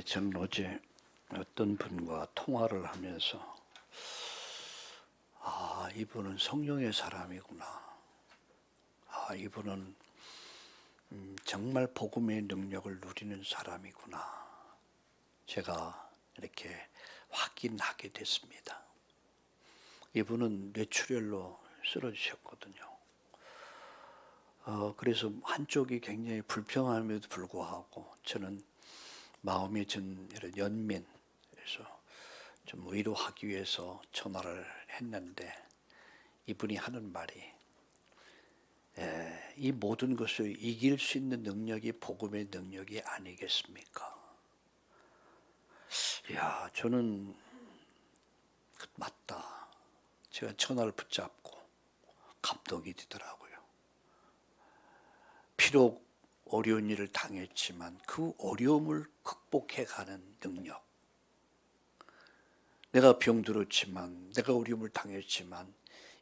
저는 어제 어떤 분과 통화를 하면서 이분은 성령의 사람이구나. 이분은 정말 복음의 능력을 누리는 사람이구나. 제가 이렇게 확인하게 됐습니다. 이분은 뇌출혈로 쓰러지셨거든요. 그래서 한쪽이 굉장히 불평함에도 불구하고 저는 마음이 전 이런 연민, 그래서 좀 위로하기 위해서 전화를 했는데 이분이 하는 말이 이 모든 것을 이길 수 있는 능력이 복음의 능력이 아니겠습니까? 저는 맞다. 제가 전화를 붙잡고 감동이 되더라고요. 비록 어려운 일을 당했지만 그 어려움을 극복해가는 능력. 내가 병들었지만, 내가 어려움을 당했지만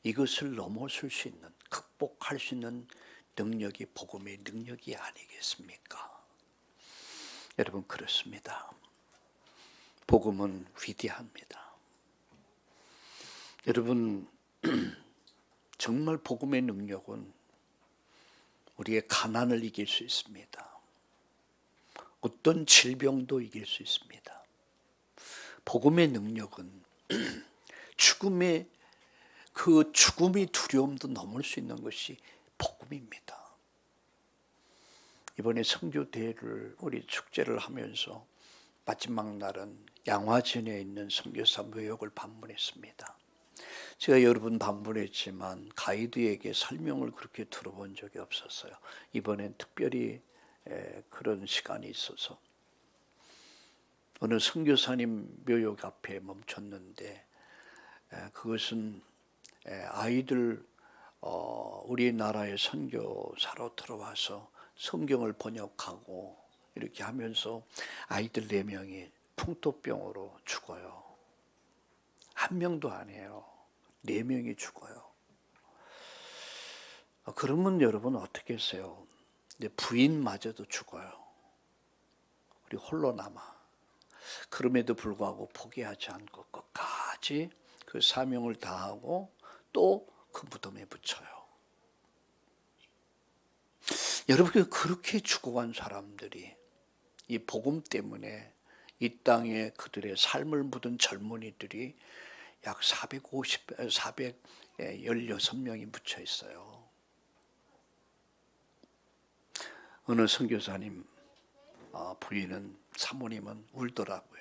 이것을 넘어설 수 있는, 극복할 수 있는 능력이 복음의 능력이 아니겠습니까? 여러분, 그렇습니다. 복음은 위대합니다. 여러분, 정말 복음의 능력은 우리의 가난을 이길 수 있습니다. 어떤 질병도 이길 수 있습니다. 복음의 능력은 죽음이 두려움도 넘을 수 있는 것이 복음입니다. 이번에 선교대회를 우리 축제를 하면서 마지막 날은 양화전에 있는 선교사 묘역을 방문했습니다. 제가 여러 번 방문했지만 가이드에게 설명을 그렇게 들어본 적이 없었어요. 이번엔 특별히 그런 시간이 있어서 어느 선교사님 묘역 앞에 멈췄는데 그것은 아이들 우리나라에 선교사로 들어와서 성경을 번역하고 이렇게 하면서 아이들 4명이 풍토병으로 죽어요. 1명도 아니에요. 4명이 죽어요. 그러면 여러분 어떻게 했어요? 부인마저도 죽어요. 우리 홀로 남아. 그럼에도 불구하고 포기하지 않고 끝까지 그 사명을 다하고 또 그 무덤에 붙여요. 여러분, 그렇게 죽어간 사람들이 이 복음 때문에 이 땅에 그들의 삶을 묻은 젊은이들이 약 416명이 묻혀 있어요. 어느 선교사님 부인은, 사모님은 울더라고요.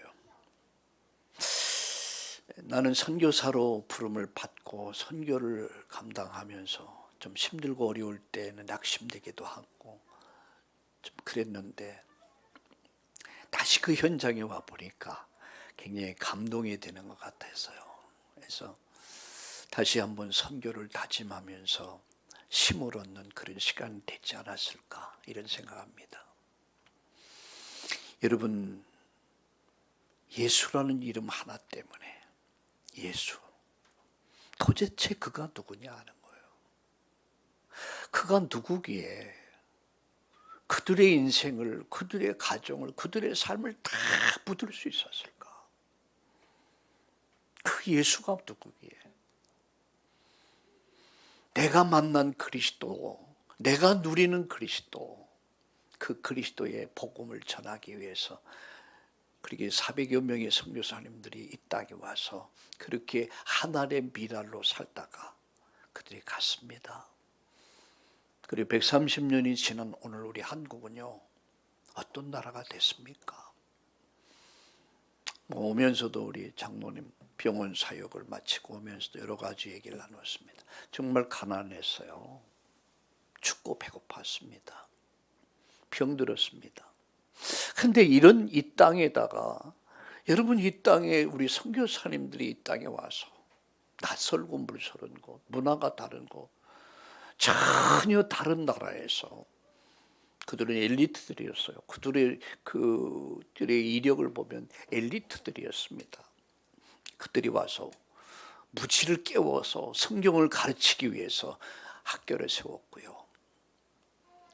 나는 선교사로 부름을 받고 선교를 감당하면서 좀 힘들고 어려울 때는 낙심되기도 하고 좀 그랬는데 다시 그 현장에 와 보니까 굉장히 감동이 되는 것 같아서요. 그래서 다시 한번 선교를 다짐하면서 힘을 얻는 그런 시간이 되지 않았을까 이런 생각합니다. 여러분, 예수라는 이름 하나 때문에 예수, 도대체 그가 누구냐 하는 거예요. 그가 누구기에 그들의 인생을, 그들의 가정을, 그들의 삶을 다 묻을 수 있었을까? 그 예수가 누구기에? 내가 만난 그리스도, 내가 누리는 그리스도, 그 그리스도의 복음을 전하기 위해서 그렇게 400여 명의 선교사님들이 이 땅에 와서 그렇게 하나의 미랄로 살다가 그들이 갔습니다. 그리고 130년이 지난 오늘 우리 한국은요, 어떤 나라가 됐습니까? 오면서도 우리 장로님 병원 사역을 마치고 오면서도 여러 가지 얘기를 나눴습니다. 정말 가난했어요. 춥고 배고팠습니다. 병들었습니다. 근데 이런 이 땅에다가 여러분, 이 땅에 우리 선교사님들이 이 땅에 와서 낯설고 물서른 곳, 문화가 다른 곳, 전혀 다른 나라에서 그들은 엘리트들이었어요. 그들의 이력을 보면 엘리트들이었습니다. 그들이 와서 무지를 깨워서 성경을 가르치기 위해서 학교를 세웠고요.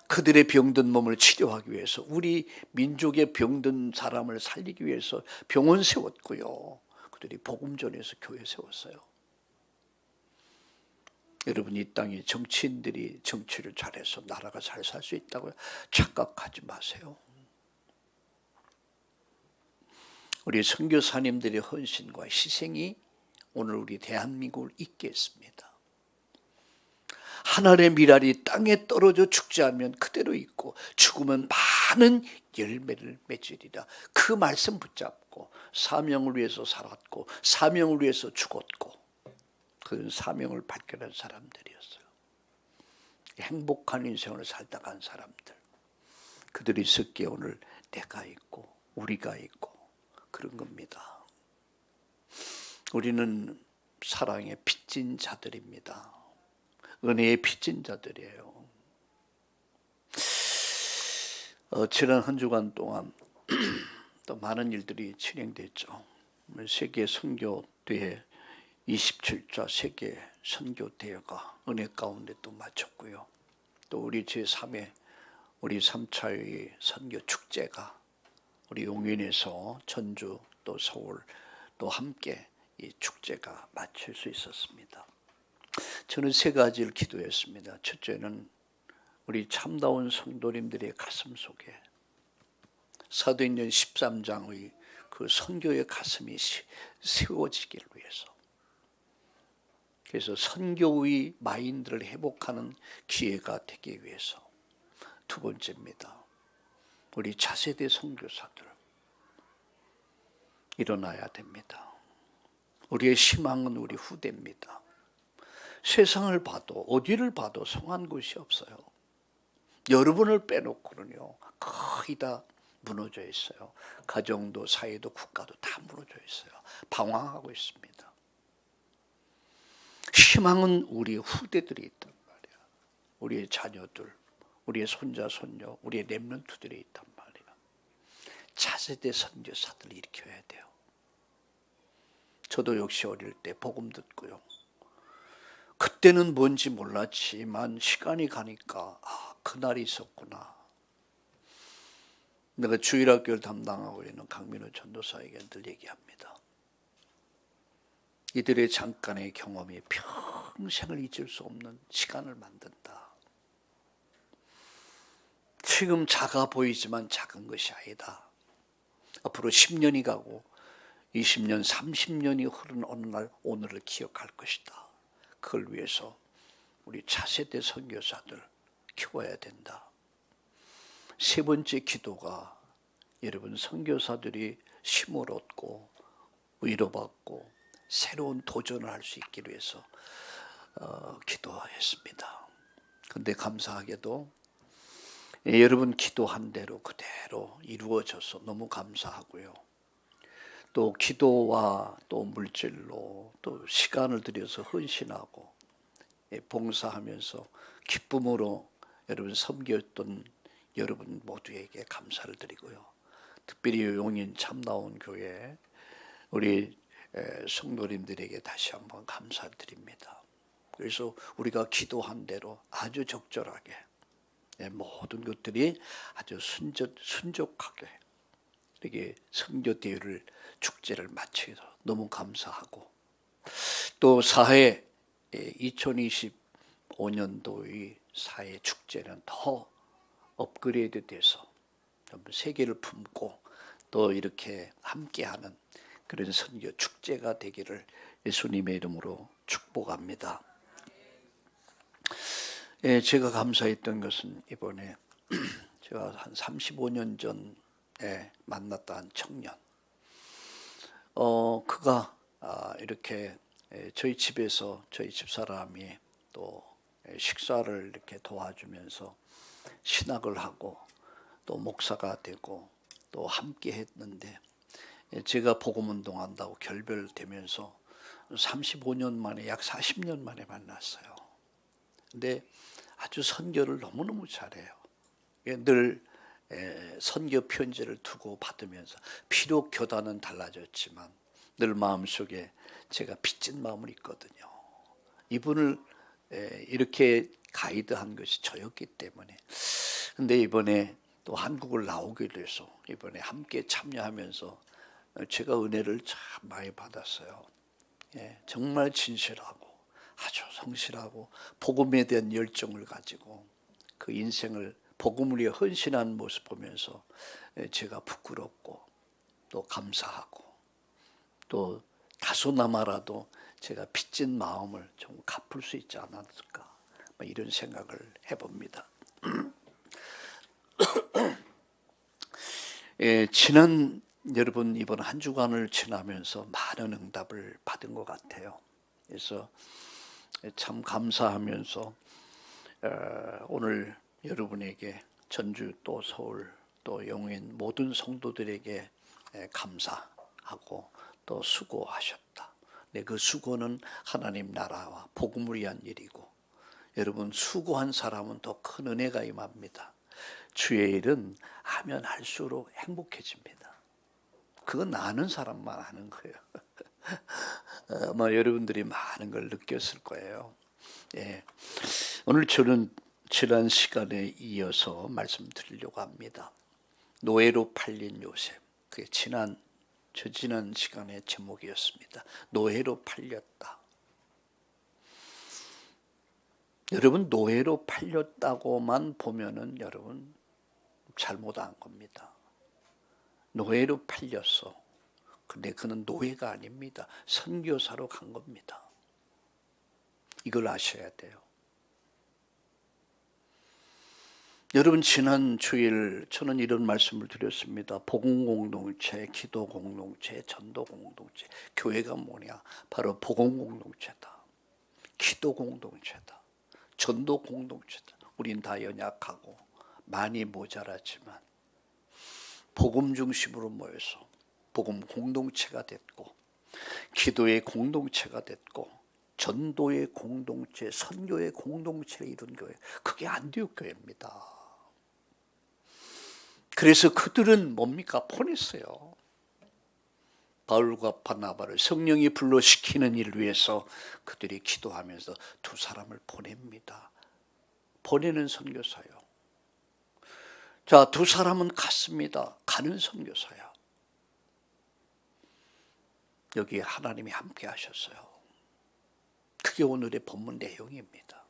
그들의 병든 몸을 치료하기 위해서, 우리 민족의 병든 사람을 살리기 위해서 병원 세웠고요. 그들이 복음 전해서 교회 세웠어요. 여러분, 이 땅에 정치인들이 정치를 잘해서 나라가 잘 살 수 있다고 착각하지 마세요. 우리 선교사님들의 헌신과 희생이 오늘 우리 대한민국을 잇게 했습니다. 하늘의 밀알이 땅에 떨어져 죽지 않으면 그대로 있고 죽으면 많은 열매를 맺으리라. 그 말씀 붙잡고 사명을 위해서 살았고 사명을 위해서 죽었고, 그런 사명을 발견한 사람들이었어요. 행복한 인생을 살다 간 사람들, 그들이 있었기에 오늘 내가 있고 우리가 있고 그런 겁니다. 우리는 사랑의 빚진 자들입니다. 은혜의 빚진 자들이에요. 지난 한 주간 동안 또 많은 일들이 진행됐죠. 세계 선교대회 27차 세계 선교대회가 은혜 가운데 또 마쳤고요. 또 우리 제3회 우리 3차의 선교 축제가 우리 용인에서 전주 또 서울 또 함께 이 축제가 마칠 수 있었습니다. 저는 세 가지를 기도했습니다. 첫째는 우리 참다운 성도님들의 가슴 속에 사도행전 13장의 그 선교의 가슴이 세워지기를 위해서, 그래서 선교의 마인드를 회복하는 기회가 되기 위해서. 두 번째입니다. 우리 차세대 선교사들 일어나야 됩니다. 우리의 희망은 우리 후대입니다. 세상을 봐도 어디를 봐도 성한 곳이 없어요. 여러분을 빼놓고는요 거의 다 무너져 있어요. 가정도 사회도 국가도 다 무너져 있어요. 방황하고 있습니다. 희망은 우리 후대들이 있단 말이야. 우리의 자녀들, 우리의 손자 손녀, 우리의 렘넌트들이 있단 말이야. 차세대 선교사들 일으켜야 돼요. 저도 역시 어릴 때 복음 듣고요, 그때는 뭔지 몰랐지만 시간이 가니까 그날이 있었구나. 내가 주일학교를 담당하고 있는 강민호 전도사에게 늘 얘기합니다. 이들의 잠깐의 경험이 평생을 잊을 수 없는 시간을 만든다. 지금 작아 보이지만 작은 것이 아니다. 앞으로 10년이 가고 20년, 30년이 흐른 어느 날 오늘을 기억할 것이다. 그걸 위해서 우리 차세대 선교사들 키워야 된다. 세 번째 기도가 여러분 선교사들이 힘을 얻고 위로받고 새로운 도전을 할 수 있기를 위해서 기도했습니다. 그런데 감사하게도 여러분 기도한 대로 그대로 이루어져서 너무 감사하고요. 또 기도와 또 물질로 또 시간을 들여서 헌신하고 봉사하면서 기쁨으로 여러분 섬겼던 여러분 모두에게 감사를 드리고요. 특별히 용인 참나온 교회 우리 성도님들에게 다시 한번 감사드립니다. 그래서 우리가 기도한 대로 아주 적절하게 모든 것들이 아주 순적하게 이렇게 선교대회를 축제를 마치서 너무 감사하고, 또 사회 2025년도의 사회 축제는 더 업그레이드 돼서 세계를 품고 또 이렇게 함께하는 그런 선교 축제가 되기를 예수님의 이름으로 축복합니다. 제가 감사했던 것은 이번에 제가 한 35년 전에 만났던 한 청년, 그가 이렇게 저희 집에서 저희 집사람이 또 식사를 이렇게 도와주면서 신학을 하고 또 목사가 되고 또 함께 했는데, 제가 복음운동한다고 결별되면서 35년 만에 약 40년 만에 만났어요. 근데 아주 선교를 너무너무 잘해요. 늘 선교 편지를 두고 받으면서 비록 교단은 달라졌지만 늘 마음속에 제가 빚진 마음을 있거든요. 이분을 이렇게 가이드한 것이 저였기 때문에 근데 이번에 또 한국을 나오게 돼서 이번에 함께 참여하면서 제가 은혜를 참 많이 받았어요. 예, 정말 진실하고 아주 성실하고 복음에 대한 열정을 가지고 그 인생을 복음을 위해 헌신한 모습 보면서 제가 부끄럽고 또 감사하고 또 다소나마라도 제가 빚진 마음을 좀 갚을 수 있지 않았을까 이런 생각을 해봅니다. 지난 여러분 이번 한 주간을 지나면서 많은 응답을 받은 것 같아요. 그래서 참 감사하면서 오늘 여러분에게 전주 또 서울 또 영인 모든 성도들에게 감사하고 또 수고하셨다. 네, 그 수고는 하나님 나라와 복음을 위한 일이고 여러분 수고한 사람은 더 큰 은혜가 임합니다. 주의 일은 하면 할수록 행복해집니다. 그건 아는 사람만 아는 거예요. 아마 여러분들이 많은 걸 느꼈을 거예요. 예. 오늘 저는 지난 시간에 이어서 말씀드리려고 합니다. 노예로 팔린 요셉. 그게 지난 시간의 제목이었습니다. 노예로 팔렸다. 여러분 노예로 팔렸다고만 보면은 여러분 잘못한 겁니다. 노예로 팔렸어. 근데 그는 노예가 아닙니다. 선교사로 간 겁니다. 이걸 아셔야 돼요. 여러분 지난 주일 저는 이런 말씀을 드렸습니다. 복음 공동체, 기도 공동체, 전도 공동체. 교회가 뭐냐? 바로 복음 공동체다. 기도 공동체다. 전도 공동체다. 우린 다 연약하고 많이 모자라지만 복음 중심으로 모여서 복음 공동체가 됐고 기도의 공동체가 됐고 전도의 공동체, 선교의 공동체를 이룬 교회. 그게 안디옥 교회입니다. 그래서 그들은 뭡니까? 보냈어요. 바울과 바나바를 성령이 불러시키는 일을 위해서 그들이 기도하면서 두 사람을 보냅니다. 보내는 선교사요. 자, 두 사람은 갔습니다. 가는 선교사야. 여기에 하나님이 함께 하셨어요. 그게 오늘의 본문 내용입니다.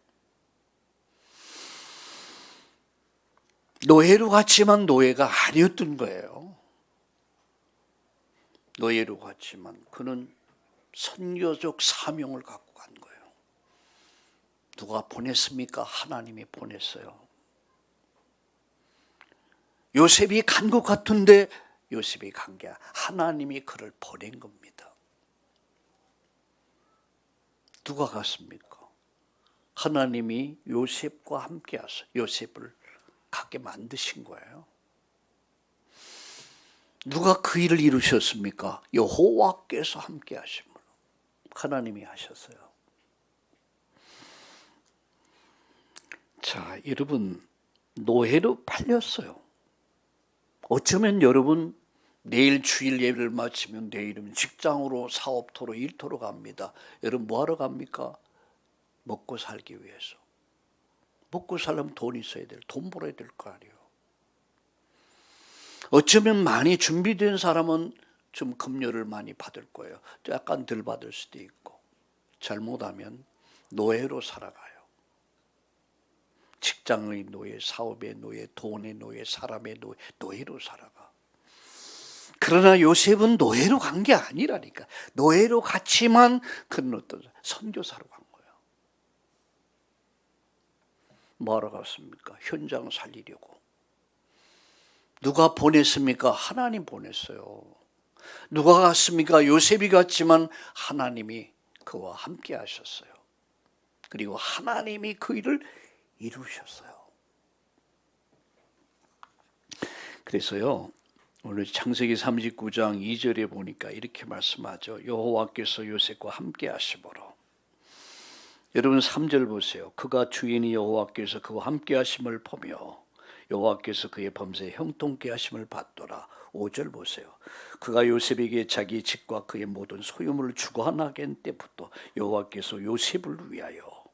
노예로 갔지만 노예가 아니었던 거예요. 노예로 갔지만 그는 선교적 사명을 갖고 간 거예요. 누가 보냈습니까? 하나님이 보냈어요. 요셉이 간 것 같은데 요셉이 간 게 하나님이 그를 보낸 겁니다. 누가 갔습니까? 하나님이 요셉과 함께 하셔. 요셉을 가게 만드신 거예요. 누가 그 일을 이루셨습니까? 여호와께서 함께 하심으로 하나님이 하셨어요. 자, 여러분 노예로 팔렸어요. 어쩌면 여러분 내일 주일 예배를 마치면 내일은 직장으로 사업토로 일터로 갑니다. 여러분 뭐하러 갑니까? 먹고 살기 위해서. 먹고 살려면 돈 있어야 돼요. 돈 벌어야 될 거 아니에요. 어쩌면 많이 준비된 사람은 좀 급료를 많이 받을 거예요. 약간 덜 받을 수도 있고. 잘못하면 노예로 살아가요. 직장의 노예, 사업의 노예, 돈의 노예, 사람의 노예, 노예로 살아가. 그러나 요셉은 노예로 간 게 아니라니까. 노예로 갔지만 그는 어떤 선교사로 간 거예요. 뭐하러 갔습니까? 현장 살리려고. 누가 보냈습니까? 하나님 보냈어요. 누가 갔습니까? 요셉이 갔지만 하나님이 그와 함께 하셨어요. 그리고 하나님이 그 일을 이루셨어요. 그래서요 오늘 창세기 39장 2절에 보니까 이렇게 말씀하죠. 여호와께서 요셉과 함께 하심으로. 여러분 3절 보세요. 그가 주인이 여호와께서 그와 함께 하심을 보며 여호와께서 그의 범사에 형통케 하심을 받더라. 5절 보세요. 그가 요셉에게 자기 집과 그의 모든 소유물을 주관하게 한 때부터 여호와께서 요셉을 위하여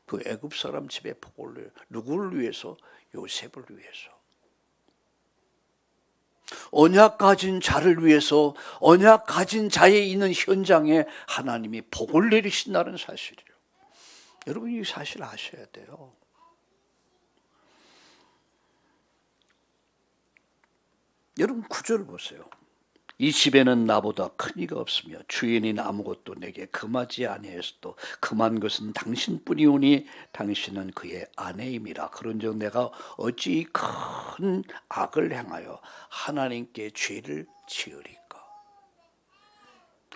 그 애굽 사람 집에 복을 누려요. 누구를 위해서? 요셉을 위해서. 언약 가진 자를 위해서, 언약 가진 자에 있는 현장에 하나님이 복을 내리신다는 사실이에요. 여러분 이 사실 아셔야 돼요. 여러분 9절 보세요. 이 집에는 나보다 큰 이가 없으며 주인인 아무것도 내게 금하지 아니하였도 금한 것은 당신뿐이오니 당신은 그의 아내임이라. 그런즉 내가 어찌 큰 악을 행하여 하나님께 죄를 지으리까.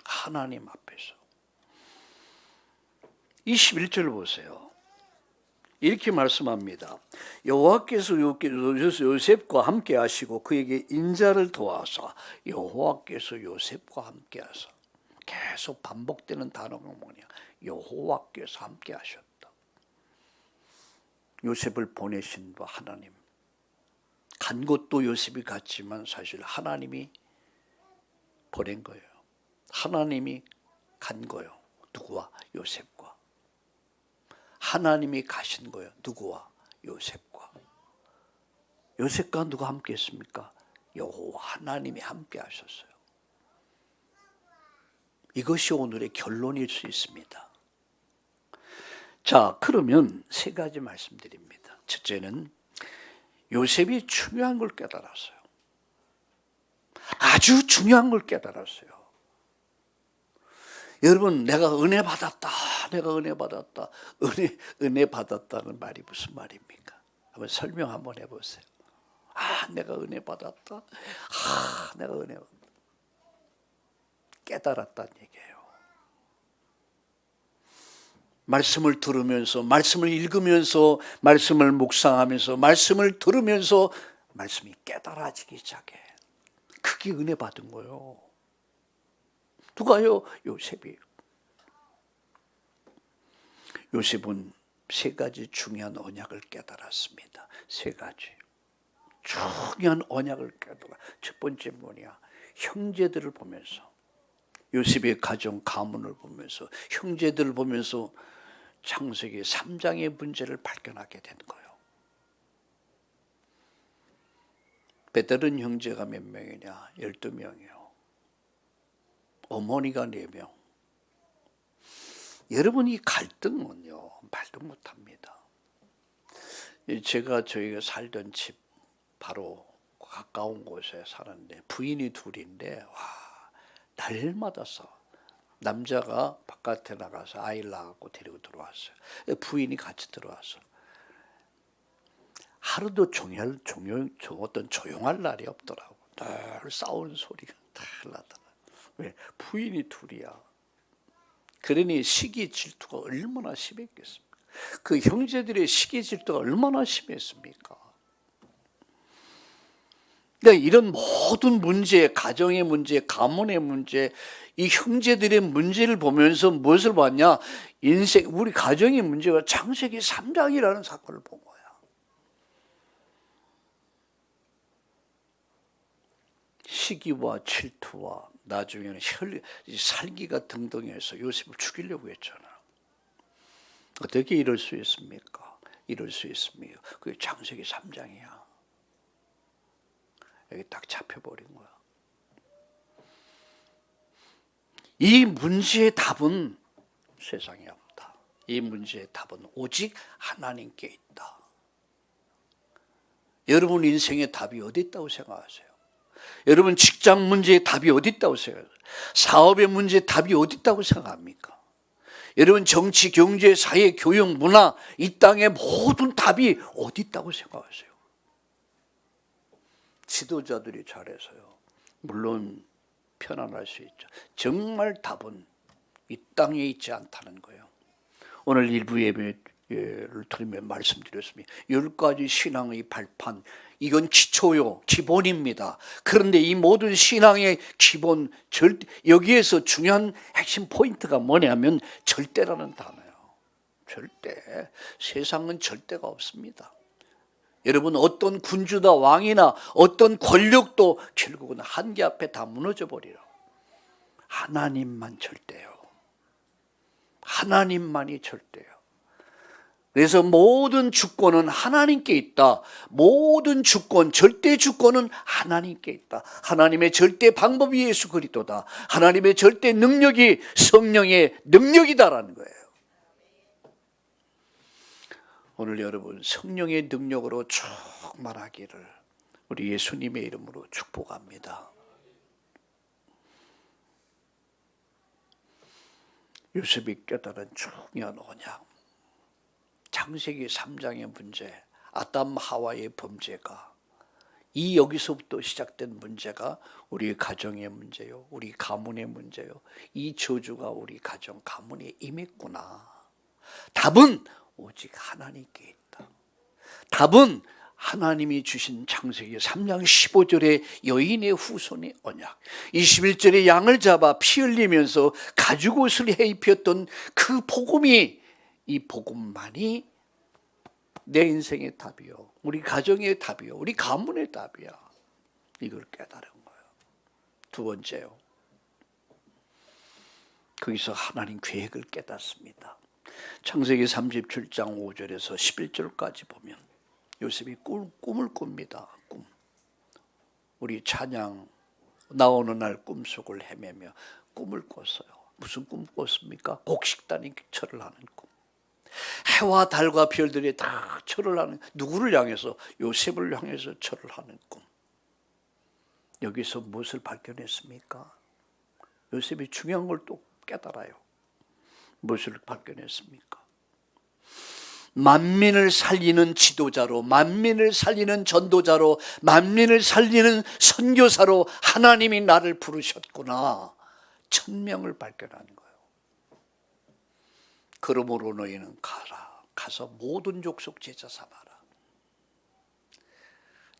하나님 앞에서. 21절 보세요. 이렇게 말씀합니다. 여호와께서 요셉과 함께 하시고 그에게 인자를 도와서, 여호와께서 요셉과 함께 하사. 계속 반복되는 단어가 뭐냐? 여호와께서 함께 하셨다. 요셉을 보내신 바 하나님. 간 곳도 요셉이 갔지만 사실 하나님이 보낸 거예요. 하나님이 간 거예요. 누구와? 요셉과. 하나님이 가신 거예요. 누구와? 요셉과. 요셉과 누가 함께 했습니까? 여호와 하나님이 함께 하셨어요. 이것이 오늘의 결론일 수 있습니다. 자, 그러면 세 가지 말씀드립니다. 첫째는 요셉이 중요한 걸 깨달았어요. 아주 중요한 걸 깨달았어요. 여러분, 내가 은혜 받았다. 내가 은혜 받았다. 은혜 받았다는 말이 무슨 말입니까? 한번 설명 한번 해보세요. 내가 은혜 받았다. 내가 은혜 받았다. 깨달았다는 얘기예요. 말씀을 들으면서, 말씀을 읽으면서, 말씀을 묵상하면서, 말씀을 들으면서 말씀이 깨달아지기 시작해. 그게 은혜 받은 거예요. 누가요? 요셉이에요. 요셉은 세 가지 중요한 언약을 깨달았습니다. 세 가지 중요한 언약을 깨달아. 첫 번째 뭐냐? 형제들을 보면서, 요셉의 가정 가문을 보면서, 형제들을 보면서 창세기 3장의 문제를 발견하게 된 거예요. 베델은 형제가 몇 명이냐? 12명이요. 어머니가 4명. 여러분 이 갈등은요 말도 못합니다. 저희가 살던 집 바로 가까운 곳에 사는데 부인이 둘인데 날마다 싸워. 남자가 바깥에 나가서 아이를 낳고 데리고 들어왔어요. 부인이 같이 들어와서 하루도 어떤 조용할 날이 없더라고. 늘 싸우는 소리가 늘 나더라. 왜? 부인이 둘이야. 그러니 시기 질투가 얼마나 심했겠습니까? 그 형제들의 시기 질투가 얼마나 심했습니까? 그러니까 이런 모든 문제, 가정의 문제, 가문의 문제, 이 형제들의 문제를 보면서 무엇을 봤냐? 우리 가정의 문제가 창세기 3장이라는 사건을 본 거야. 시기와 질투와 나중에는 살기가 등등해서 요셉을 죽이려고 했잖아. 어떻게 이럴 수 있습니까? 이럴 수 있습니까? 그게 창세기 3장이야. 여기 딱 잡혀버린 거야. 이 문제의 답은 세상에 없다. 이 문제의 답은 오직 하나님께 있다. 여러분 인생의 답이 어디 있다고 생각하세요? 여러분 직장 문제의 답이 어디 있다고 생각해요? 사업의 문제의 답이 어디 있다고 생각합니까? 여러분 정치, 경제, 사회, 교육, 문화 이 땅의 모든 답이 어디 있다고 생각하세요? 지도자들이 잘해서요. 물론 편안할 수 있죠. 정말 답은 이 땅에 있지 않다는 거예요. 오늘 일부 예배를 들으며 말씀드렸습니다. 10가지 신앙의 발판, 이건 기초요, 기본입니다. 그런데 이 모든 신앙의 기본, 여기에서 중요한 핵심 포인트가 뭐냐면 절대라는 단어예요. 절대. 세상은 절대가 없습니다. 여러분 어떤 군주나 왕이나 어떤 권력도 결국은 한계 앞에 다 무너져 버리라. 하나님만 절대요. 하나님만이 절대요. 그래서 모든 주권은 하나님께 있다. 모든 주권, 절대 주권은 하나님께 있다. 하나님의 절대 방법이 예수 그리스도다. 하나님의 절대 능력이 성령의 능력이다라는 거예요. 오늘 여러분 성령의 능력으로 충만하기를 우리 예수님의 이름으로 축복합니다. 요셉이 깨달은 중요한 언약. 창세기 3장의 문제, 아담 하와의 범죄가 이 여기서부터 시작된 문제가 우리 가정의 문제요, 우리 가문의 문제요. 이 저주가 우리 가정 가문에 임했구나. 답은 오직 하나님께 있다. 답은 하나님이 주신 창세기 3장 15절의 여인의 후손의 언약, 21절에 양을 잡아 피 흘리면서 가죽옷을 해 입혔던 그 복음이, 이 복음만이 내 인생의 답이요, 우리 가정의 답이요, 우리 가문의 답이야. 이걸 깨달은 거예요. 두 번째요, 거기서 하나님 계획을 깨닫습니다. 창세기 37장 5절에서 11절까지 보면 요셉이 꿈을 꿉니다. 꿈. 우리 찬양 나오는 날 꿈속을 헤매며 꿈을 꿨어요. 무슨 꿈 꿨습니까? 곡식단이 절을 하는 꿈. 해와 달과 별들이 다 절을 하는, 누구를 향해서? 요셉을 향해서 절을 하는 꿈. 여기서 무엇을 발견했습니까? 요셉이 중요한 걸 또 깨달아요. 무엇을 발견했습니까? 만민을 살리는 지도자로, 만민을 살리는 전도자로, 만민을 살리는 선교사로 하나님이 나를 부르셨구나. 천명을 발견하는 거예요. 그러므로 너희는 가서 모든 족속 제자 삼아라.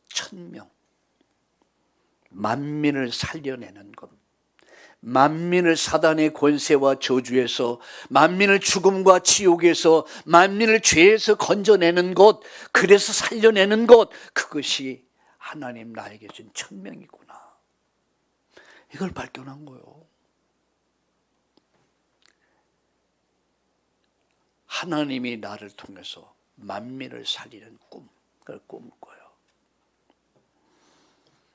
천명, 만민을 살려내는 것, 만민을 사단의 권세와 저주에서, 만민을 죽음과 지옥에서, 만민을 죄에서 건져내는 것, 그래서 살려내는 것, 그것이 하나님 나에게 준 천명이구나. 이걸 발견한 거예요. 하나님이 나를 통해서 만민을 살리는 꿈, 그걸 꿈을 꿔요.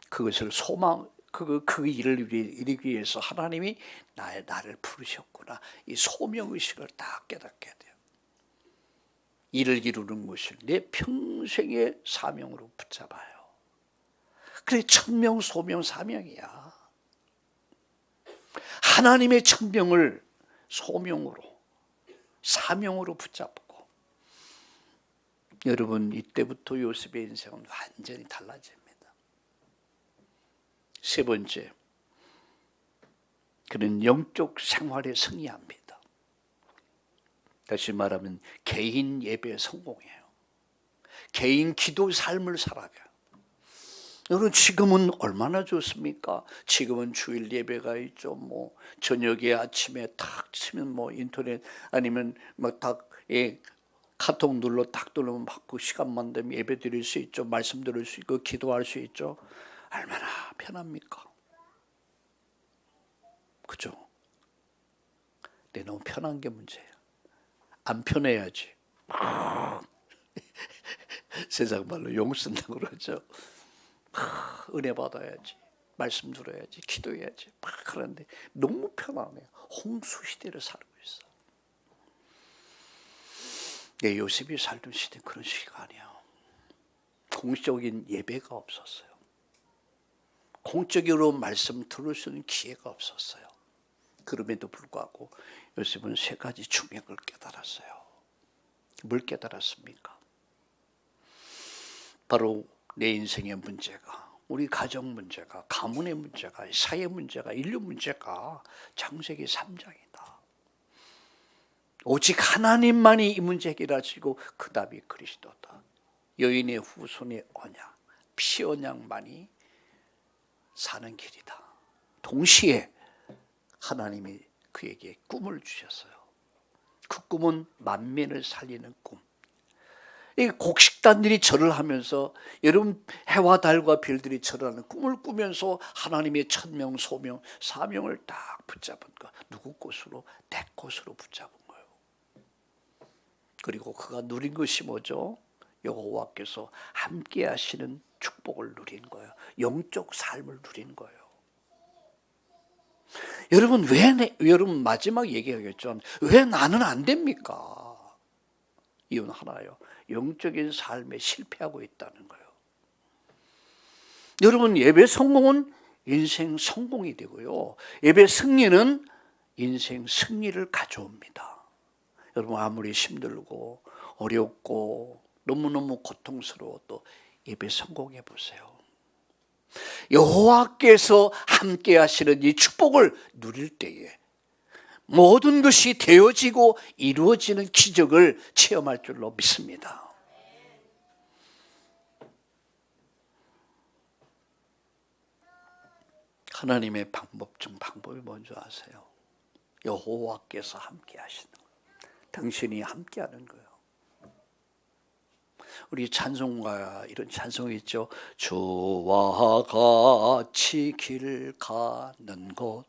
그것을 소망, 그 일을 이루기 위해서 하나님이 나를 부르셨구나. 이 소명의식을 딱 깨닫게 돼요. 일을 이루는 것을 내 평생의 사명으로 붙잡아요. 그래, 천명, 소명, 사명이야. 하나님의 천명을 소명으로, 사명으로 붙잡고, 여러분 이때부터 요셉의 인생은 완전히 달라집니다. 세 번째, 그는 영적 생활에 승리합니다. 다시 말하면 개인 예배에 성공해요. 개인 기도 삶을 살아가요. 여러분 지금은 얼마나 좋습니까? 지금은 주일 예배가 있죠. 뭐 저녁에 아침에 탁 치면 뭐 인터넷 아니면 뭐 딱 카톡 딱 누르면 막 그 시간만 되면 예배 드릴 수 있죠. 말씀 들을 수 있고 기도할 수 있죠. 얼마나 편합니까? 그죠? 근데 너무 편한 게 문제예요. 안 편해야지. 세상 말로 용 쓴다고 그러죠. 은혜 받아야지, 말씀 들어야지, 기도해야지. 그런데 너무 편하네요. 홍수 시대를 살고 있어. 요셉이 살던 시대 그런 시기가 아니야. 공적인 예배가 없었어요. 공적으로 말씀 들을 수 있는 기회가 없었어요. 그럼에도 불구하고 요셉은 세 가지 중요한 깨달았어요. 뭘 깨달았습니까? 바로 내 인생의 문제가, 우리 가정 문제가, 가문의 문제가, 사회 문제가, 인류 문제가 창세기 3장이다. 오직 하나님만이 이 문제 해결하시고 그 답이 그리스도다. 여인의 후손의 언약, 피 언약만이 사는 길이다. 동시에 하나님이 그에게 꿈을 주셨어요. 그 꿈은 만민을 살리는 꿈. 이 곡식단들이 절을 하면서, 여러분 해와 달과 별들이 절을 하는 꿈을 꾸면서 하나님의 천명, 소명, 사명을 딱 붙잡은 거. 누구 것으로? 내 것으로 붙잡은 거예요. 그리고 그가 누린 것이 뭐죠? 여호와께서 함께 하시는 축복을 누린 거예요. 영적 삶을 누린 거예요. 여러분 여러분 마지막 얘기하겠죠. 왜 나는 안 됩니까? 이유는 하나예요. 영적인 삶에 실패하고 있다는 거예요. 여러분 예배 성공은 인생 성공이 되고요. 예배 승리는 인생 승리를 가져옵니다. 여러분 아무리 힘들고 어렵고 너무너무 고통스러워도 예배 성공해 보세요. 여호와께서 함께 하시는 이 축복을 누릴 때에 모든 것이 되어지고 이루어지는 기적을 체험할 줄로 믿습니다. 하나님의 방법 중 방법이 뭔지 아세요? 여호와께서 함께 하시는 거예요. 당신이 함께 하는 거예요. 우리 찬송가 이런 찬송이 있죠. 주와 같이 길 가는 곳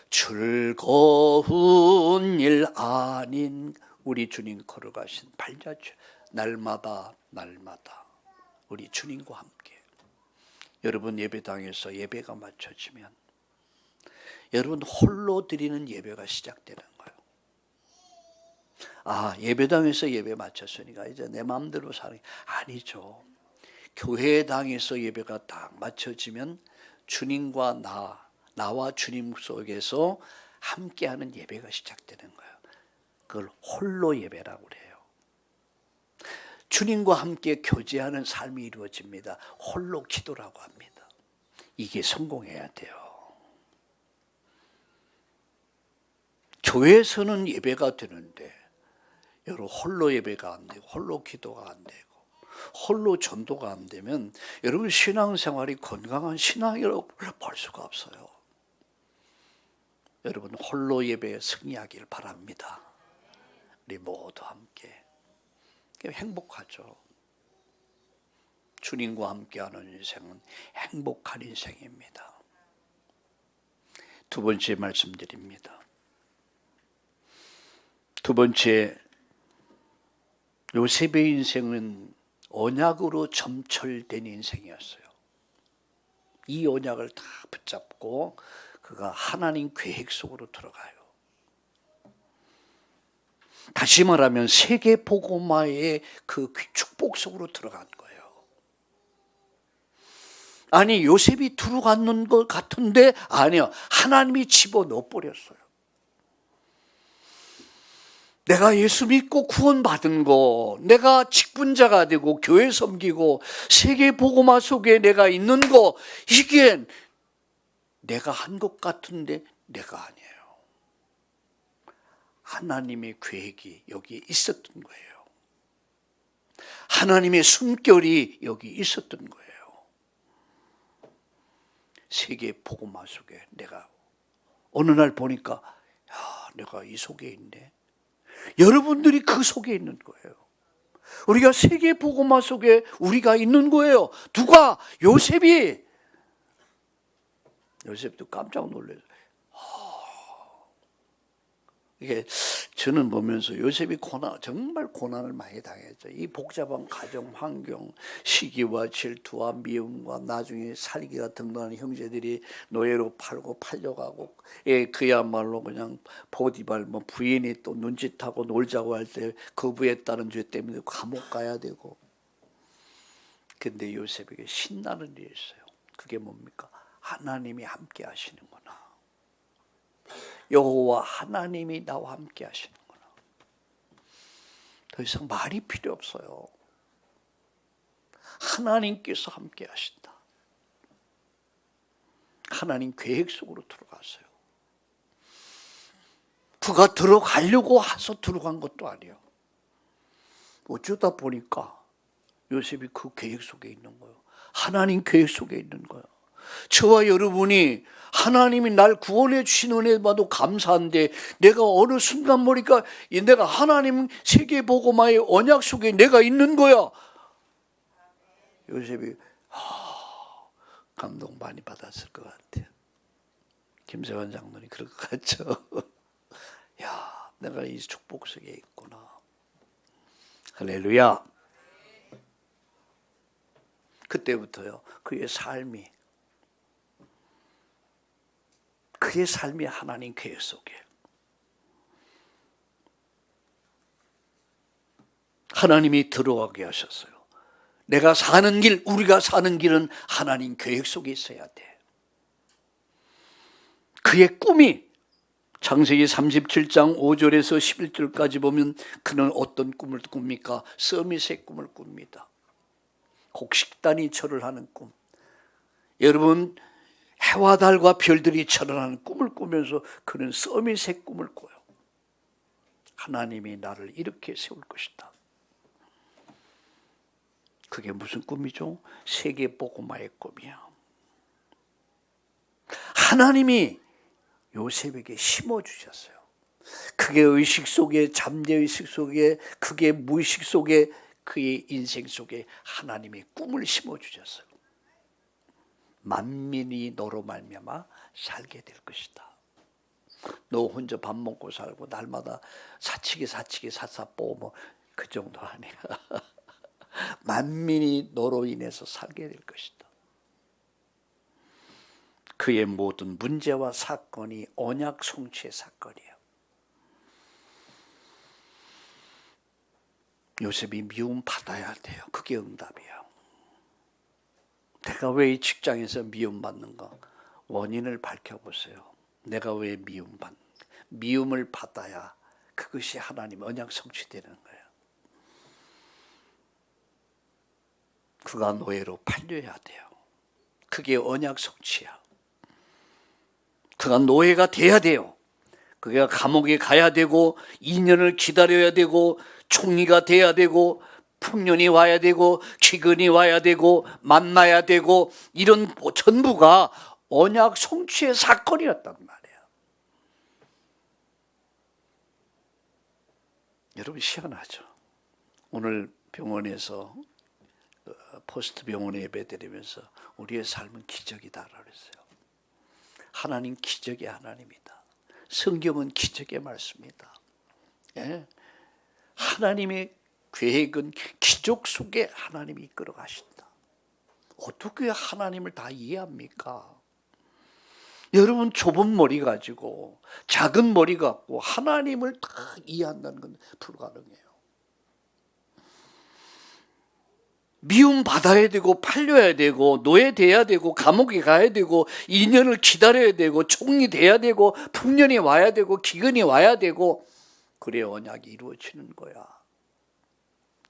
즐거운 일 아닌 우리 주님 걸어가신 발자취 날마다 우리 주님과 함께. 여러분 예배당에서 예배가 마쳐지면 여러분 홀로 드리는 예배가 시작되는 거예요. 아, 예배당에서 예배 마쳤으니까 이제 내 마음대로 사는 게 아니죠. 교회당에서 예배가 딱 마쳐지면 주님과 나와 주님 속에서 함께하는 예배가 시작되는 거예요. 그걸 홀로 예배라고 그래요. 주님과 함께 교제하는 삶이 이루어집니다. 홀로 기도라고 합니다. 이게 성공해야 돼요. 교회에서는 예배가 되는데 여러분 홀로 예배가 안 되고 홀로 기도가 안 되고 홀로 전도가 안 되면 여러분 신앙생활이 건강한 신앙이라고 볼 수가 없어요. 여러분 홀로 예배에 승리하길 바랍니다. 우리 모두 함께 행복하죠. 주님과 함께하는 인생은 행복한 인생입니다. 두 번째 말씀드립니다. 두 번째, 요셉의 인생은 언약으로 점철된 인생이었어요. 이 언약을 다 붙잡고 그가 하나님 계획 속으로 들어가요. 다시 말하면 세계 복음화의 그 축복 속으로 들어간 거예요. 아니 요셉이 들어갔는 것 같은데 아니요. 하나님이 집어넣어 버렸어요. 내가 예수 믿고 구원받은 거, 내가 직분자가 되고 교회 섬기고 세계 복음화 속에 내가 있는 거, 이게 내가 한 것 같은데 내가 아니에요. 하나님의 계획이 여기 있었던 거예요. 하나님의 숨결이 여기 있었던 거예요. 세계 복음화 속에 내가 어느 날 보니까 내가 이 속에 있네. 여러분들이 그 속에 있는 거예요. 우리가 세계 복음화 속에 우리가 있는 거예요. 누가? 요셉도 깜짝 놀랐어요. 이게 저는 보면서 요셉이 정말 고난을 많이 당했죠. 이 복잡한 가정 환경, 시기와 질투와 미움과 나중에 살기가 등등한 형제들이 노예로 팔려가고, 그야말로 그냥 보디발 부인이 또 눈짓하고 놀자고 할 때 거부했다는 죄 때문에 감옥 가야 되고. 근데 요셉에게 신나는 일이 있어요. 그게 뭡니까? 하나님이 함께 하시는구나. 여호와 하나님이 나와 함께 하시는구나. 더 이상 말이 필요 없어요. 하나님께서 함께 하신다. 하나님 계획 속으로 들어갔어요. 그가 들어가려고 해서 들어간 것도 아니에요. 어쩌다 보니까 요셉이 그 계획 속에 있는 거예요. 하나님 계획 속에 있는 거예요. 저와 여러분이 하나님이 날 구원해 주신 은혜 봐도 감사한데 내가 어느 순간 보니까 내가 하나님 세계 복음화의 언약 속에 내가 있는 거야. 요셉이 감동 많이 받았을 것 같아요. 김세환 장로님 그럴 것 같죠. 야, 내가 이 축복 속에 있구나. 할렐루야. 그때부터요, 그의 삶이 하나님 계획 속에, 하나님이 들어가게 하셨어요. 내가 사는 길, 우리가 사는 길은 하나님 계획 속에 있어야 돼. 그의 꿈이 창세기 37장 5절에서 11절까지 보면 그는 어떤 꿈을 꿉니까? 서밋의 꿈을 꿉니다. 곡식단이 절을 하는 꿈. 여러분, 해와 달과 별들이 절을 하는 꿈을 꾸면서 그는 서밋의 꿈을 꿔요. 하나님이 나를 이렇게 세울 것이다. 그게 무슨 꿈이죠? 세계 복음화의 꿈이야. 하나님이 요셉에게 심어주셨어요. 그게 의식 속에, 잠재의식 속에, 그게 무의식 속에, 그의 인생 속에 하나님이 꿈을 심어주셨어요. 만민이 너로 말미암아 살게 될 것이다. 너 혼자 밥 먹고 살고 날마다 사치기 사사뽀 뭐 그 정도 아니야. 만민이 너로 인해서 살게 될 것이다. 그의 모든 문제와 사건이 언약 성취의 사건이에요. 요셉이 미움 받아야 돼요. 그게 응답이에요. 내가 왜 이 직장에서 미움받는가? 원인을 밝혀보세요. 내가 왜 미움을 받아야 그것이 하나님 언약 성취되는 거예요. 그가 노예로 팔려야 돼요. 그게 언약 성취야. 그가 노예가 돼야 돼요. 그가 감옥에 가야 되고 2년을 기다려야 되고 총리가 돼야 되고 풍년이 와야 되고 기근이 와야 되고 만나야 되고 이런 전부가 언약 성취의 사건이었단 말이에요. 여러분 희한하죠. 오늘 병원에서 포스트 병원에 예배드리면서 우리의 삶은 기적이다 그랬어요. 하나님 기적의 하나님이다. 성경은 기적의 말씀이다. 예? 하나님의 계획은 기적 속에 하나님이 이끌어 가신다. 어떻게 하나님을 다 이해합니까? 여러분 좁은 머리 가지고 작은 머리 갖고 하나님을 다 이해한다는 건 불가능해요. 미움 받아야 되고 팔려야 되고 노예돼야 되고 감옥에 가야 되고 2년을 기다려야 되고 총리 돼야 되고 풍년이 와야 되고 기근이 와야 되고 그래야 언약이 이루어지는 거야.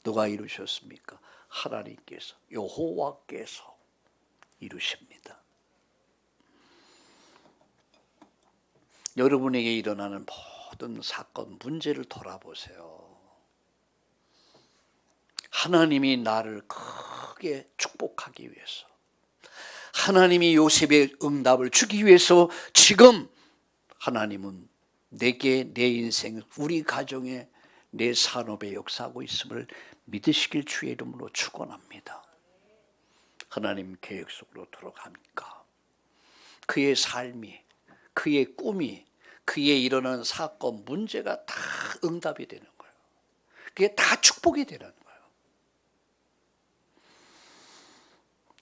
누가 이루셨습니까? 하나님께서, 여호와께서 이루십니다. 여러분에게 일어나는 모든 사건, 문제를 돌아보세요. 하나님이 나를 크게 축복하기 위해서, 하나님이 요셉의 응답을 주기 위해서 지금 하나님은 내게, 내 인생, 우리 가정에, 내 산업에 역사하고 있음을 믿으시길 주의 이름으로 축원합니다. 하나님 계획 속으로 들어가니까 그의 삶이, 그의 꿈이, 그의 일어나는 사건, 문제가 다 응답이 되는 거예요. 그게 다 축복이 되는 거예요.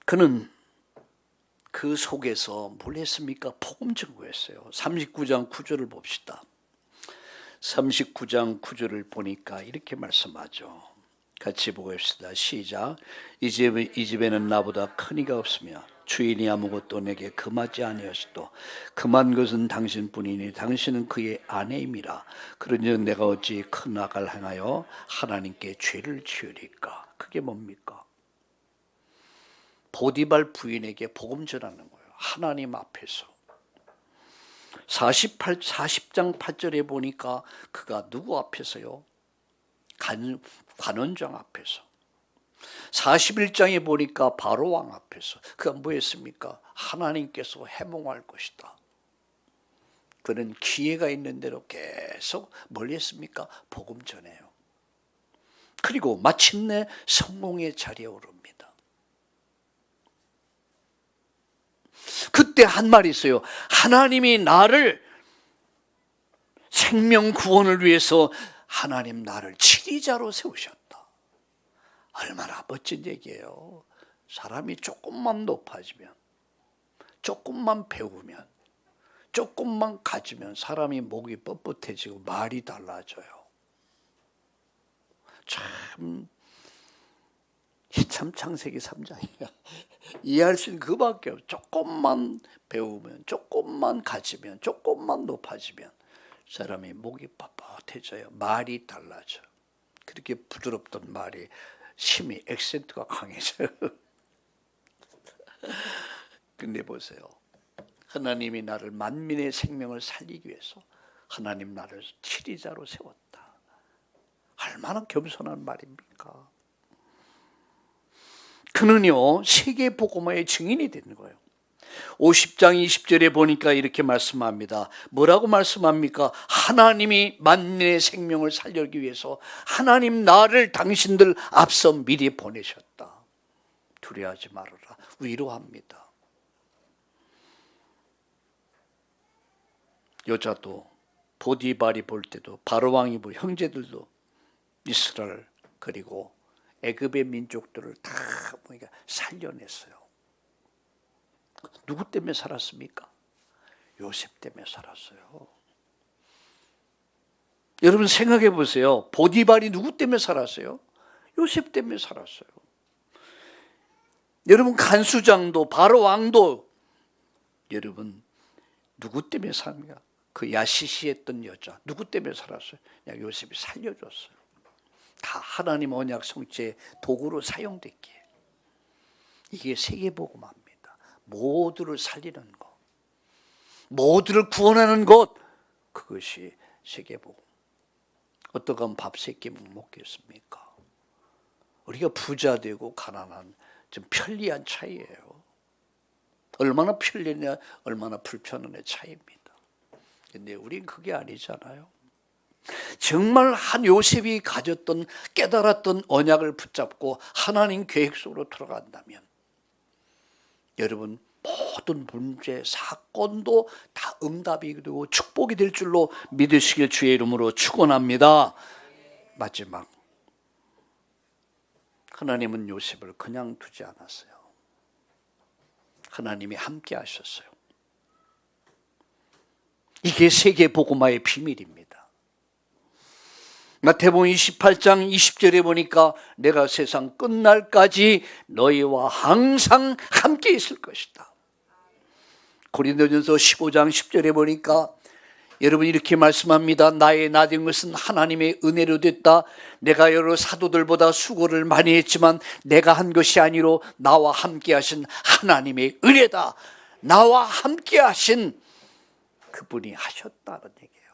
그는 그 속에서 뭘 했습니까? 복음 증거했어요. 39장 9절을 봅시다. 39장 9절을 보니까 이렇게 말씀하죠. 같이 보겠습니다. 시작. 이 집에는 나보다 큰 이가 없으며 주인이 아무것도 내게 금하지 아니하시도 금한 것은 당신뿐이니 당신은 그의 아내임이라. 그러니 내가 어찌 큰 악을 행하여 하나님께 죄를 지으리까? 그게 뭡니까? 보디발 부인에게 복음 전하는 거예요. 하나님 앞에서. 40장 8절에 보니까 그가 누구 앞에서요? 관원장 앞에서. 41장에 보니까 바로왕 앞에서. 그가 뭐 했습니까? 하나님께서 해몽할 것이다. 그는 기회가 있는 대로 계속 뭘 했습니까? 복음 전해요. 그리고 마침내 성공의 자리에 오릅니다. 그때 한 말이 있어요. 하나님이 나를 생명 구원을 위해서 하나님 나를 지리자로 세우셨다. 얼마나 멋진 얘기예요. 사람이 조금만 높아지면, 조금만 배우면, 조금만 가지면 사람이 목이 뻣뻣해지고 말이 달라져요. 참 창세기 3장이야. 이해할 수 있는 그밖에 없어요. 조금만 배우면, 조금만 가지면, 조금만 높아지면 사람이 목이 뻣뻣해져요. 말이 달라져. 그렇게 부드럽던 말이 심히 액센트가 강해져요. 근데 보세요. 하나님이 나를 만민의 생명을 살리기 위해서 하나님 나를 치리자로 세웠다. 얼마나 겸손한 말입니까? 그는요 세계복음화의 증인이 되는 거예요. 50장 20절에 보니까 이렇게 말씀합니다. 뭐라고 말씀합니까? 하나님이 만민의 생명을 살리기 위해서 하나님 나를 당신들 앞서 미리 보내셨다. 두려워하지 말아라. 위로합니다. 여자도 보디발이 볼 때도 바로왕이 볼 형제들도 이스라엘 그리고 애굽의 민족들을 다 보니까 살려냈어요. 누구 때문에 살았습니까? 요셉 때문에 살았어요. 여러분 생각해 보세요. 보디발이 누구 때문에 살았어요? 요셉 때문에 살았어요. 여러분 간수장도 바로왕도 여러분 누구 때문에 삽니까? 그 야시시했던 여자 누구 때문에 살았어요? 그냥 요셉이 살려줬어요. 다 하나님 언약 성취의 도구로 사용됐기에. 이게 세계복음화입니다. 모두를 살리는 것, 모두를 구원하는 것, 그것이 세계복음. 어떻게 하면 밥 3끼 먹겠습니까? 우리가 부자 되고 가난한 좀 편리한 차이예요. 얼마나 편리냐 얼마나 불편한의 차이입니다. 근데 우린 그게 아니잖아요. 정말 한 요셉이 가졌던 깨달았던 언약을 붙잡고 하나님 계획 속으로 들어간다면 여러분 모든 문제 사건도 다 응답이 되고 축복이 될 줄로 믿으시길 주의 이름으로 축원합니다. 마지막 하나님은 요셉을 그냥 두지 않았어요. 하나님이 함께 하셨어요. 이게 세계복음화의 비밀입니다. 마태복음 28장 20절에 보니까 내가 세상 끝날까지 너희와 항상 함께 있을 것이다. 고린도전서 15장 10절에 보니까 여러분 이렇게 말씀합니다. 나의 나된 것은 하나님의 은혜로 됐다. 내가 여러 사도들보다 수고를 많이 했지만 내가 한 것이 아니로 나와 함께 하신 하나님의 은혜다. 나와 함께 하신 그분이 하셨다는 얘기예요.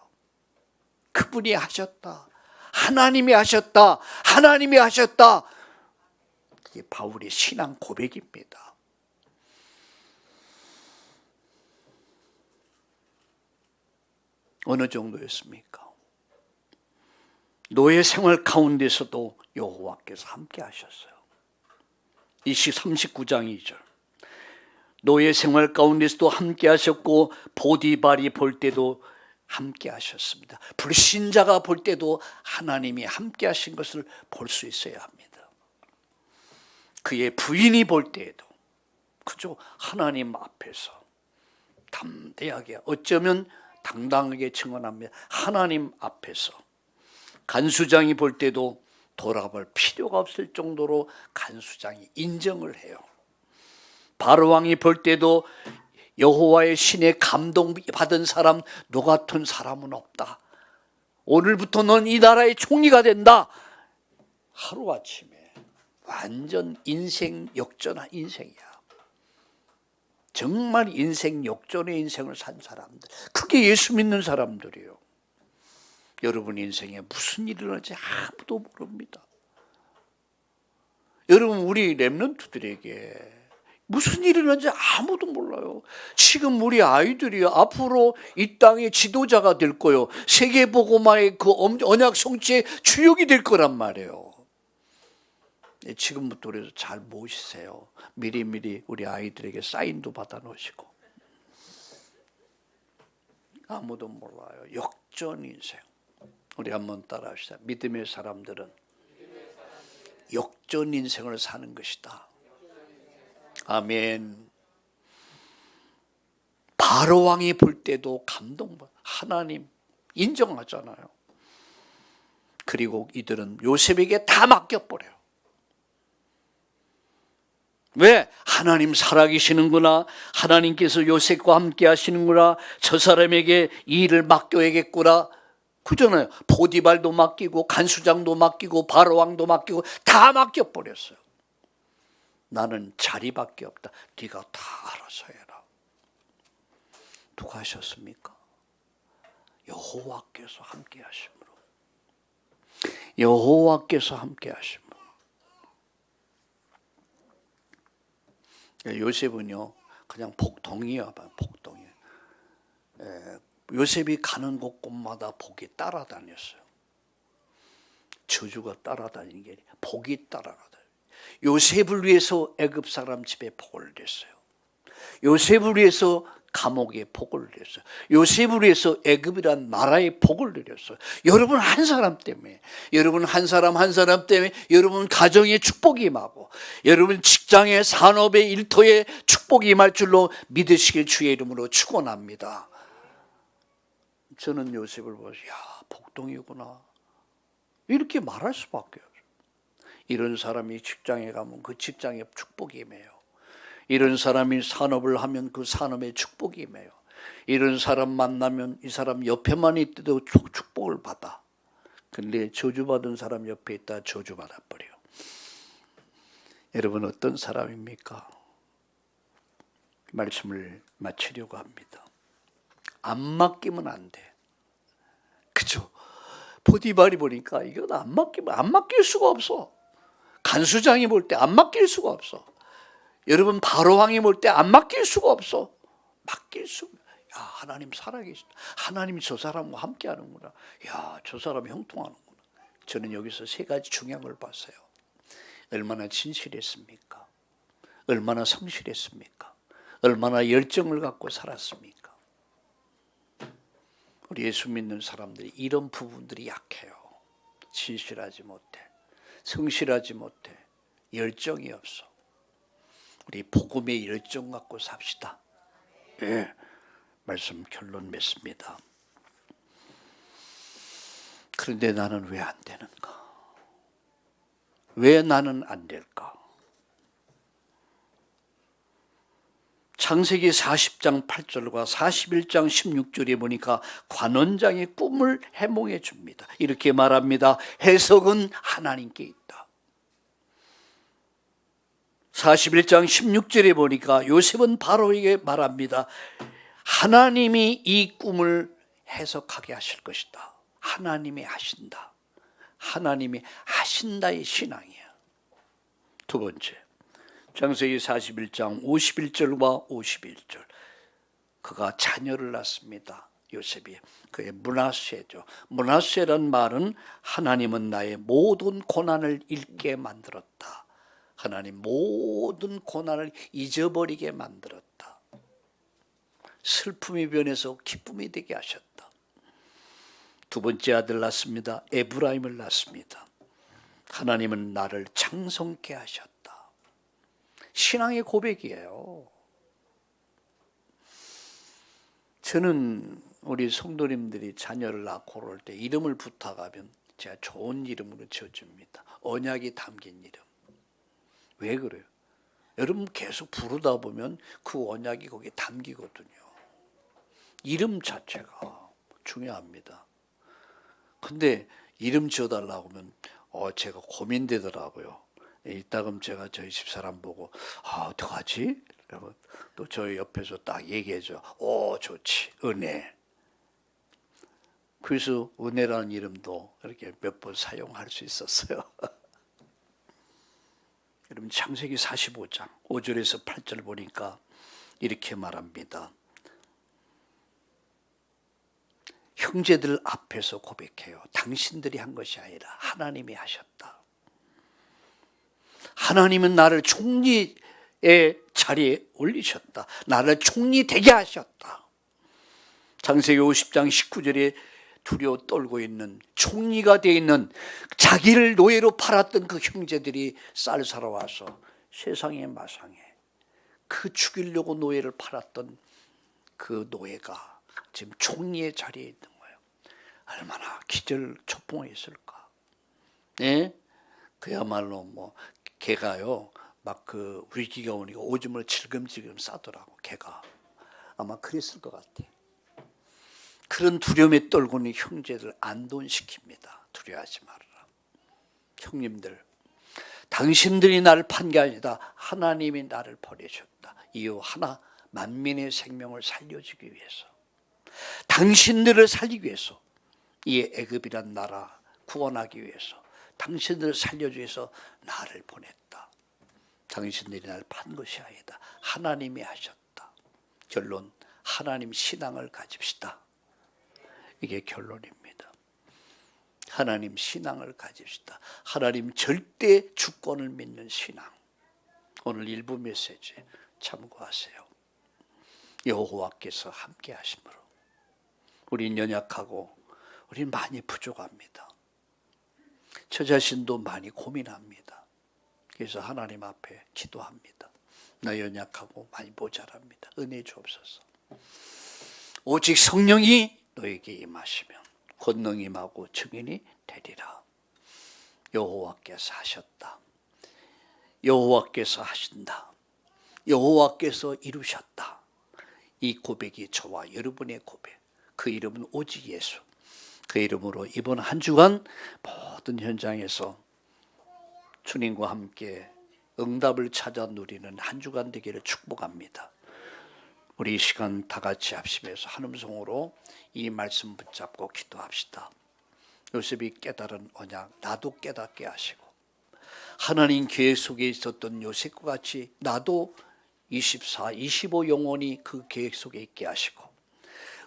그분이 하셨다. 하나님이 하셨다. 하나님이 하셨다. 이게 바울의 신앙 고백입니다. 어느 정도였습니까? 노예 생활 가운데서도 여호와께서 함께 하셨어요. 이시 39장 2절. 노예 생활 가운데서도 함께 하셨고 보디발이 볼 때도 함께 하셨습니다. 불신자가 볼 때도 하나님이 함께 하신 것을 볼 수 있어야 합니다. 그의 부인이 볼 때에도 그죠? 하나님 앞에서 담대하게 어쩌면 당당하게 증언합니다. 하나님 앞에서 간수장이 볼 때도 돌아볼 필요가 없을 정도로 간수장이 인정을 해요. 바로왕이 볼 때도 여호와의 신에 감동받은 사람 너 같은 사람은 없다. 오늘부터 넌 이 나라의 총리가 된다. 하루아침에 완전 인생 역전한 인생이야. 정말 인생 역전의 인생을 산 사람들, 그게 예수 믿는 사람들이에요. 여러분 인생에 무슨 일이 일어날지 아무도 모릅니다. 여러분 우리 렘넌트들에게 무슨 일이 일어날지 아무도 몰라요. 지금 우리 아이들이 앞으로 이 땅의 지도자가 될 거예요. 세계복음화의 그 언약 성취의 주역이 될 거란 말이에요. 지금부터 그래서 잘 모시세요. 미리미리 우리 아이들에게 사인도 받아 놓으시고. 아무도 몰라요. 역전 인생. 우리 한번 따라 합시다. 믿음의 사람들은 역전 인생을 사는 것이다. 아멘. 바로 왕이 볼 때도 감동받아. 하나님 인정하잖아요. 그리고 이들은 요셉에게 다 맡겨버려요. 왜? 하나님 살아계시는구나. 하나님께서 요셉과 함께 하시는구나. 저 사람에게 이 일을 맡겨야겠구나. 그잖아요. 보디발도 맡기고 간수장도 맡기고 바로왕도 맡기고 다 맡겨버렸어요. 나는 자리밖에 없다. 네가 다 알아서 해라. 누가 하셨습니까? 여호와께서 함께 하심으로. 여호와께서 함께 하심으로. 요셉은요 그냥 복덩이야. 복덩이. 요셉이 가는 곳곳마다 복이 따라다녔어요. 저주가 따라다니는 게 아니라 복이 따라다녀요. 요셉을 위해서 애굽 사람 집에 복을 냈어요. 요셉을 위해서 감옥에 복을 냈어요. 요셉을 위해서 애굽이란 나라에 복을 내렸어요. 여러분 한 사람 때문에, 여러분 한 사람 때문에 여러분 가정에 축복이 임하고 여러분 직장의 산업의 일터에 축복이 임할 줄로 믿으시길 주의 이름으로 축원합니다. 저는 요셉을 보고 야 복덩이구나 이렇게 말할 수밖에 없어요. 이런 사람이 직장에 가면 그 직장에 축복이 임해요. 이런 사람이 산업을 하면 그 산업에 축복이 임해요. 이런 사람 만나면 이 사람 옆에만 있어도 축복을 받아. 근데 저주받은 사람 옆에 있다 저주받아 버려요. 여러분 어떤 사람입니까? 말씀을 마치려고 합니다. 안 맡기면 안 돼. 그죠? 보디발이 보니까 이건 안 맡길 수가 없어. 간수장이 볼 때 안 맡길 수가 없어. 여러분 바로왕이 볼 때 안 맡길 수가 없어. 맡길 수. 야 하나님 살아계시다. 하나님이 저 사람과 함께하는구나. 야 저 사람 형통하는구나. 저는 여기서 세 가지 중요한 걸 봤어요. 얼마나 진실했습니까? 얼마나 성실했습니까? 얼마나 열정을 갖고 살았습니까? 우리 예수 믿는 사람들이 이런 부분들이 약해요. 진실하지 못해. 성실하지 못해. 열정이 없어. 우리 복음의 열정 갖고 삽시다. 예, 말씀 결론 맺습니다. 그런데 나는 왜 안 되는가? 왜 나는 안 될까? 창세기 40장 8절과 41장 16절에 보니까 관원장의 꿈을 해몽해 줍니다. 이렇게 말합니다. 해석은 하나님께 있다. 41장 16절에 보니까 요셉은 바로에게 말합니다. 하나님이 이 꿈을 해석하게 하실 것이다. 하나님이 하신다. 하나님이 하신다의 신앙이야. 두 번째, 창세기 41장 51절과 51절. 그가 자녀를 낳습니다. 요셉이. 그의 므낫세죠. 므낫세란 말은 하나님은 나의 모든 고난을 잊게 만들었다. 하나님 모든 고난을 잊어버리게 만들었다. 슬픔이 변해서 기쁨이 되게 하셨다. 두 번째 아들 낳습니다. 에브라임을 낳습니다. 하나님은 나를 창성케 하셨다. 신앙의 고백이에요. 저는 우리 성도님들이 자녀를 낳고 그럴 때 이름을 부탁하면 제가 좋은 이름으로 지어줍니다. 언약이 담긴 이름. 왜 그래요? 여러분 계속 부르다 보면 그 언약이 거기에 담기거든요. 이름 자체가 중요합니다. 근데 이름 지어달라고 하면 제가 고민되더라고요. 이따금 제가 저희 집사람 보고 어떡하지? 그러면 또 저희 옆에서 딱 얘기해줘. 좋지. 은혜. 그래서 은혜라는 이름도 이렇게 몇 번 사용할 수 있었어요. 여러분 창세기 45장 5절에서 8절 보니까 이렇게 말합니다. 형제들 앞에서 고백해요. 당신들이 한 것이 아니라 하나님이 하셨다. 하나님은 나를 총리의 자리에 올리셨다. 나를 총리 되게 하셨다. 창세기 50장 19절에 두려워 떨고 있는, 총리가 되어 있는, 자기를 노예로 팔았던 그 형제들이 쌀사러 와서 세상의 마상에 그 죽이려고 노예를 팔았던 그 노예가 지금 총리의 자리에 있는 거예요. 얼마나 기절초풍했을까. 네? 그야말로 뭐 개가요 막 그 위기가 오니까 오줌을 질금질금 싸더라고. 개가 아마 그랬을 것 같아. 그런 두려움에 떨고 있는 형제들 안돈시킵니다. 두려워하지 말아라. 형님들, 당신들이 나를 판 게 아니다. 하나님이 나를 버리셨다. 이유 하나, 만민의 생명을 살려주기 위해서, 당신들을 살리기 위해서, 이 애굽이란 나라 구원하기 위해서, 당신들을 살려주기 위해서 나를 보냈다. 당신들이 나를 판 것이 아니다. 하나님이 하셨다. 결론, 하나님 신앙을 가집시다. 이게 결론입니다. 하나님 신앙을 가집시다. 하나님 절대 주권을 믿는 신앙. 오늘 일부 메시지 참고하세요. 여호와께서 함께 하심으로 우린 연약하고 우린 많이 부족합니다. 저 자신도 많이 고민합니다. 그래서 하나님 앞에 기도합니다. 나 연약하고 많이 모자랍니다. 은혜 주옵소서. 오직 성령이 너에게 임하시면 권능 임하고 증인이 되리라. 여호와께서 하셨다. 여호와께서 하신다. 여호와께서 이루셨다. 이 고백이 저와 여러분의 고백. 그 이름은 오직 예수. 그 이름으로 이번 한 주간 모든 현장에서 주님과 함께 응답을 찾아 누리는 한 주간 되기를 축복합니다. 우리 이 시간 다 같이 합심해서 한 음성으로 이 말씀 붙잡고 기도합시다. 요셉이 깨달은 언약 나도 깨닫게 하시고, 하나님 계획 속에 있었던 요셉과 같이 나도 24, 25 영원히 그 계획 속에 있게 하시고,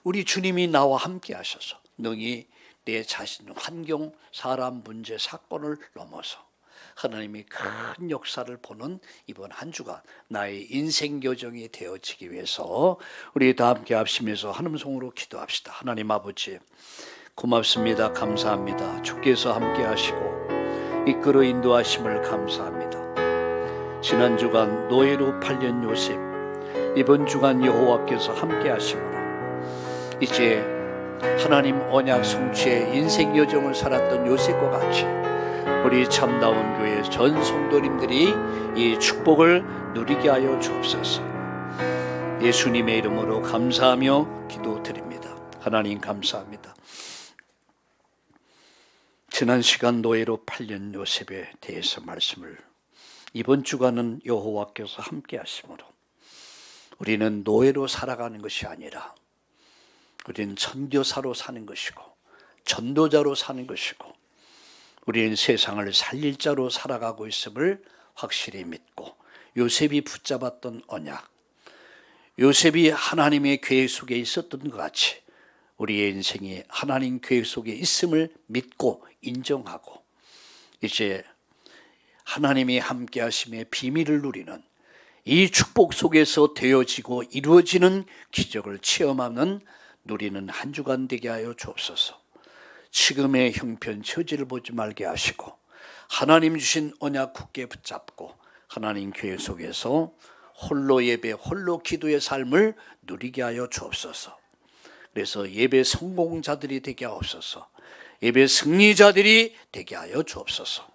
우리 주님이 나와 함께 하셔서 능히 내 자신, 환경, 사람, 문제, 사건을 넘어서 하나님이 큰 역사를 보는 이번 한 주간 나의 인생 교정이 되어지기 위해서 우리 다 함께 합심해서 한 음성으로 기도합시다. 하나님 아버지, 고맙습니다. 감사합니다. 주께서 함께 하시고 이끌어 인도하심을 감사합니다. 지난 주간 노예로 팔린 요셉, 이번 주간 여호와께서 함께 하심으로 이제 하나님 언약 성취의 인생 여정을 살았던 요셉과 같이 우리 참다운 교회 전 성도님들이 이 축복을 누리게 하여 주옵소서. 예수님의 이름으로 감사하며 기도드립니다. 하나님 감사합니다. 지난 시간 노예로 팔린 요셉에 대해서 말씀을, 이번 주간은 여호와께서 함께 하심으로 우리는 노예로 살아가는 것이 아니라 우리는 선교사로 사는 것이고 전도자로 사는 것이고 우리는 세상을 살릴 자로 살아가고 있음을 확실히 믿고, 요셉이 붙잡았던 언약, 요셉이 하나님의 계획 속에 있었던 것 같이 우리의 인생이 하나님 계획 속에 있음을 믿고 인정하고 이제 하나님이 함께 하심의 비밀을 누리는 이 축복 속에서 되어지고 이루어지는 기적을 체험하는 누리는 한 주간 되게 하여 주옵소서. 지금의 형편 처지를 보지 말게 하시고 하나님 주신 언약 굳게 붙잡고 하나님 계획 속에서 홀로 예배, 홀로 기도의 삶을 누리게 하여 주옵소서. 그래서 예배 성공자들이 되게 하옵소서. 예배 승리자들이 되게 하여 주옵소서.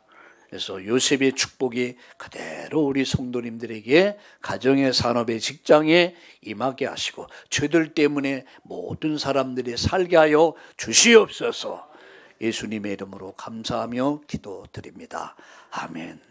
그래서 요셉의 축복이 그대로 우리 성도님들에게 가정의, 산업의, 직장에 임하게 하시고 죄들 때문에 모든 사람들이 살게 하여 주시옵소서. 예수님의 이름으로 감사하며 기도드립니다. 아멘.